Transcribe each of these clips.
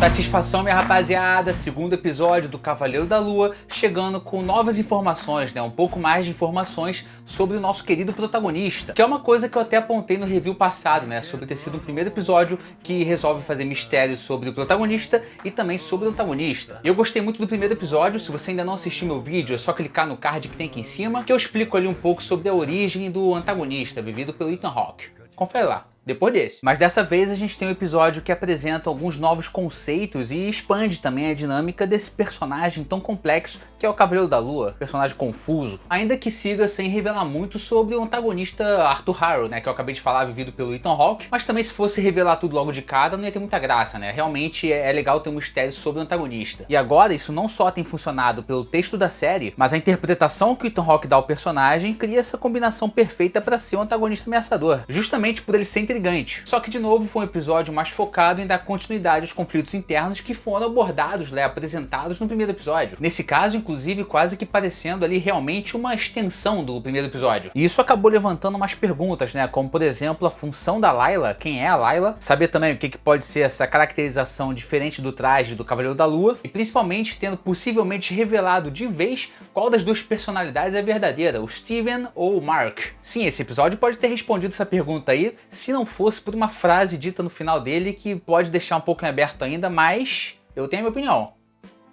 Satisfação, minha rapaziada, segundo episódio do Cavaleiro da Lua, chegando com novas informações, um pouco mais de informações sobre o nosso querido protagonista, que é uma coisa que eu até apontei no review passado, sobre ter sido o primeiro episódio que resolve fazer mistérios sobre o protagonista e também sobre o antagonista. Eu gostei muito do primeiro episódio. Se você ainda não assistiu meu vídeo, é só clicar no card que tem aqui em cima, que eu explico ali um pouco sobre a origem do antagonista, vivido pelo Ethan Hawke. Confere lá. Depois desse. Mas dessa vez a gente tem um episódio que apresenta alguns novos conceitos e expande também a dinâmica desse personagem tão complexo que é o Cavaleiro da Lua, personagem confuso, ainda que siga sem revelar muito sobre o antagonista Arthur Harrow, que eu acabei de falar, vivido pelo Ethan Hawke, mas também se fosse revelar tudo logo de cara não ia ter muita graça, Realmente é legal ter um mistério sobre o antagonista. E agora isso não só tem funcionado pelo texto da série, mas a interpretação que o Ethan Hawke dá ao personagem cria essa combinação perfeita para ser um antagonista ameaçador, justamente por ele ser intrigante. Só que de novo foi um episódio mais focado em dar continuidade aos conflitos internos que foram abordados, apresentados no primeiro episódio. Nesse caso, inclusive, quase que parecendo ali realmente uma extensão do primeiro episódio. E isso acabou levantando umas perguntas, como por exemplo a função da Layla, quem é a Layla, saber também o que pode ser essa caracterização diferente do traje do Cavaleiro da Lua e principalmente tendo possivelmente revelado de vez qual das duas personalidades é verdadeira, o Steven ou o Mark. Sim, esse episódio pode ter respondido essa pergunta aí, se não fosse por uma frase dita no final dele que pode deixar um pouco em aberto ainda, mas eu tenho a minha opinião,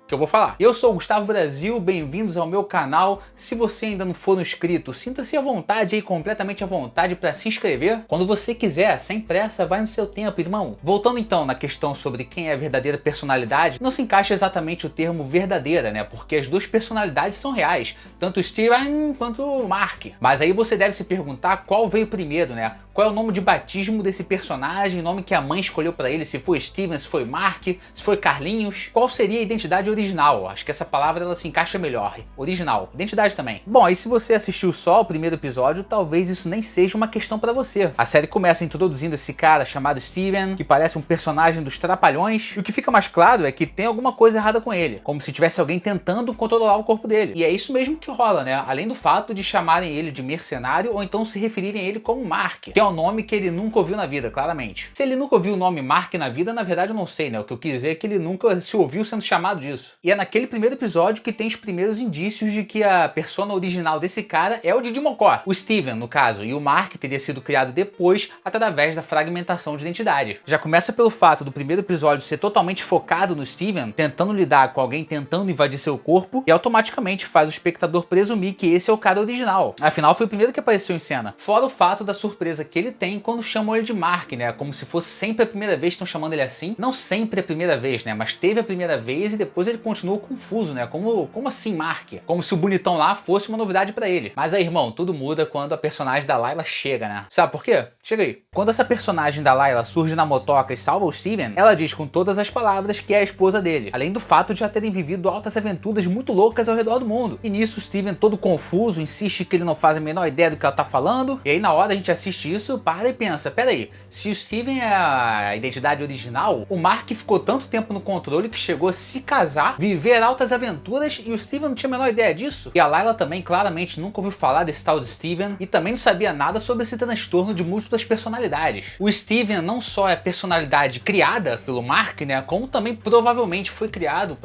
que eu vou falar. Eu sou o Gustavo Brasil, bem-vindos ao meu canal. Se você ainda não for inscrito, sinta-se à vontade aí, completamente à vontade para se inscrever. Quando você quiser, sem pressa, vai no seu tempo, irmão. Voltando então na questão sobre quem é a verdadeira personalidade, não se encaixa exatamente o termo verdadeira, porque as duas personalidades são reais, tanto o Steven quanto o Mark. Mas aí você deve se perguntar qual veio primeiro, Qual é o nome de batismo desse personagem, o nome que a mãe escolheu para ele, se foi Steven, se foi Mark, se foi Carlinhos. Qual seria a identidade original? Acho que essa palavra ela se encaixa melhor. Original. Identidade também. Bom, aí se você assistiu só o primeiro episódio, talvez isso nem seja uma questão pra você. A série começa introduzindo esse cara chamado Steven, que parece um personagem dos Trapalhões, e o que fica mais claro é que tem alguma coisa errada com ele, como se tivesse alguém tentando controlar o corpo dele. E é isso mesmo que rola, Além do fato de chamarem ele de mercenário ou então se referirem a ele como Mark, que é um nome que ele nunca ouviu na vida, claramente. Se ele nunca ouviu o nome Mark na vida, na verdade eu não sei, O que eu quis dizer é que ele nunca se ouviu sendo chamado disso. E é naquele primeiro episódio que tem os primeiros indícios de que a persona original desse cara é o Didi Mocó, o Steven, no caso, e o Mark teria sido criado depois através da fragmentação de identidade. Já começa pelo fato do primeiro episódio ser totalmente focado no Steven, tentando lidar com alguém tentando invadir seu corpo, e automaticamente faz o espectador presumir que esse é o cara original. Afinal, foi o primeiro que apareceu em cena. Fora o fato da surpresa que ele tem quando chamam ele de Mark, Como se fosse sempre a primeira vez que estão chamando ele assim. Não sempre a primeira vez, Mas teve a primeira vez e depois ele continuou confuso, Como assim Mark? Como se o bonitão lá fosse uma novidade pra ele. Mas aí, irmão, tudo muda quando a personagem da Layla chega, Sabe por quê? Chega aí. Quando essa personagem da Layla surge na motoca e salva o Steven, ela diz com todas as palavras que é a esposa dele, além do fato de já terem vivido altas aventuras muito loucas ao redor do mundo. E nisso, o Steven, todo confuso, insiste que ele não faz a menor ideia do que ela tá falando, e aí na hora a gente assiste isso, para e pensa, peraí, se o Steven é a identidade original, o Mark ficou tanto tempo no controle que chegou a se casar, viver altas aventuras e o Steven não tinha a menor ideia disso? E a Layla também claramente nunca ouviu falar desse tal de Steven e também não sabia nada sobre esse transtorno de múltiplas personalidades. O Steven não só é personalidade criada pelo Mark, como também provavelmente foi criado,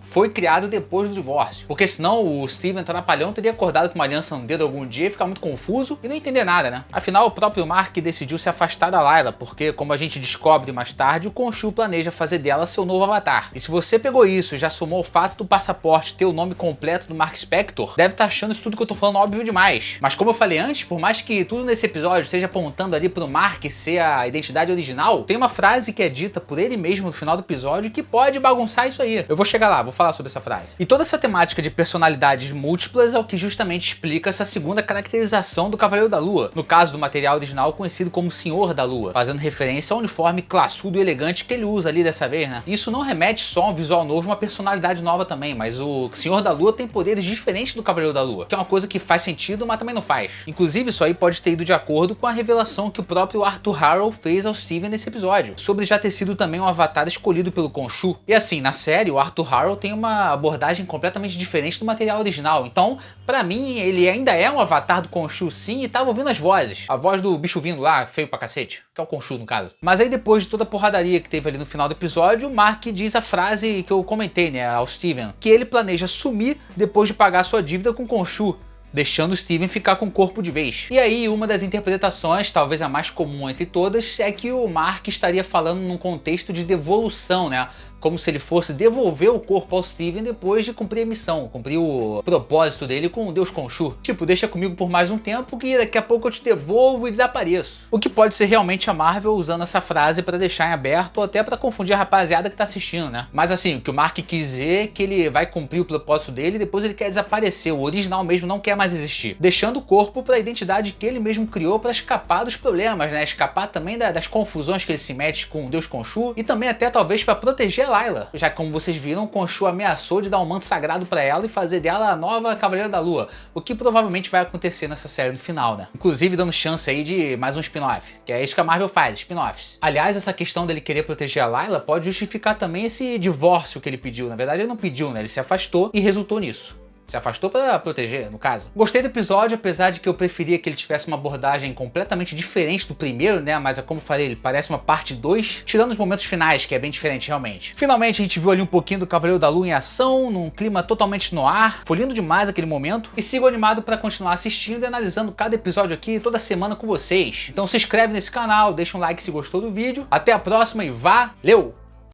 foi criado depois do divórcio. Porque senão o Steven Trapalhão teria acordado com uma aliança no dedo algum dia e ficar muito confuso e não entender nada, Afinal, o próprio Mark decidiu se afastar da Layla, porque, como a gente descobre mais tarde, o Khonshu planeja fazer dela seu novo avatar. E se você pegou isso e já somou o fato do passaporte ter o nome completo do Mark Spector, deve estar achando isso tudo que eu tô falando óbvio demais. Mas como eu falei antes, por mais que tudo nesse episódio esteja apontando ali pro Mark ser a identidade original, tem uma frase que é dita por ele mesmo no final do episódio que pode bagunçar isso aí. Eu vou chegar lá, vou falar sobre essa frase. E toda essa temática de personalidades múltiplas é o que justamente explica essa segunda caracterização do Cavaleiro da Lua, no caso do material original conhecido como Senhor da Lua, fazendo referência ao uniforme classudo e elegante que ele usa ali dessa vez, Isso não remete só a um visual novo e uma personalidade nova também, mas o Senhor da Lua tem poderes diferentes do Cavaleiro da Lua, que é uma coisa que faz sentido, mas também não faz. Inclusive, isso aí pode ter ido de acordo com a revelação que o próprio Arthur Harrow fez ao Steven nesse episódio, sobre já ter sido também um avatar escolhido pelo Khonshu. E assim, na série, o Arthur Harrow tem uma abordagem completamente diferente do material original, então, pra mim, ele ainda é um avatar do Khonshu sim, e tava ouvindo as vozes. A voz do bicho vindo lá, feio pra cacete, que é o Khonshu no caso. Mas aí depois de toda a porradaria que teve ali no final do episódio, o Mark diz a frase que eu comentei, né, ao Steven, que ele planeja sumir depois de pagar sua dívida com o Khonshu, deixando o Steven ficar com o corpo de vez. E aí, uma das interpretações, talvez a mais comum entre todas, é que o Mark estaria falando num contexto de devolução, né? Como se ele fosse devolver o corpo ao Steven depois de cumprir a missão, cumprir o propósito dele com o Deus Khonshu. Tipo, deixa comigo por mais um tempo que daqui a pouco eu te devolvo e desapareço. O que pode ser realmente a Marvel usando essa frase pra deixar em aberto ou até pra confundir a rapaziada que tá assistindo, né? Mas assim, o que o Mark quis dizer é que ele vai cumprir o propósito dele e depois ele quer desaparecer, o original mesmo não quer mais existir. Deixando o corpo pra identidade que ele mesmo criou pra escapar dos problemas, né? Escapar também das confusões que ele se mete com o Deus Khonshu e também até talvez pra proteger Layla, já que como vocês viram, Khonshu ameaçou de dar um manto sagrado pra ela e fazer dela a nova Cavaleira da Lua, o que provavelmente vai acontecer nessa série no final, né? Inclusive dando chance aí de mais um spin-off, que é isso que a Marvel faz, spin-offs. Aliás, essa questão dele querer proteger a Layla pode justificar também esse divórcio que ele pediu. Na verdade ele não pediu, né? Ele se afastou e resultou nisso. Se afastou pra proteger, no caso. Gostei do episódio, apesar de que eu preferia que ele tivesse uma abordagem completamente diferente do primeiro, né? Mas como eu falei, ele parece uma parte 2, tirando os momentos finais, que é bem diferente realmente. Finalmente a gente viu ali um pouquinho do Cavaleiro da Lua em ação, num clima totalmente no ar. Foi lindo demais aquele momento. E sigo animado pra continuar assistindo e analisando cada episódio aqui toda semana com vocês. Então se inscreve nesse canal, deixa um like se gostou do vídeo. Até a próxima e valeu!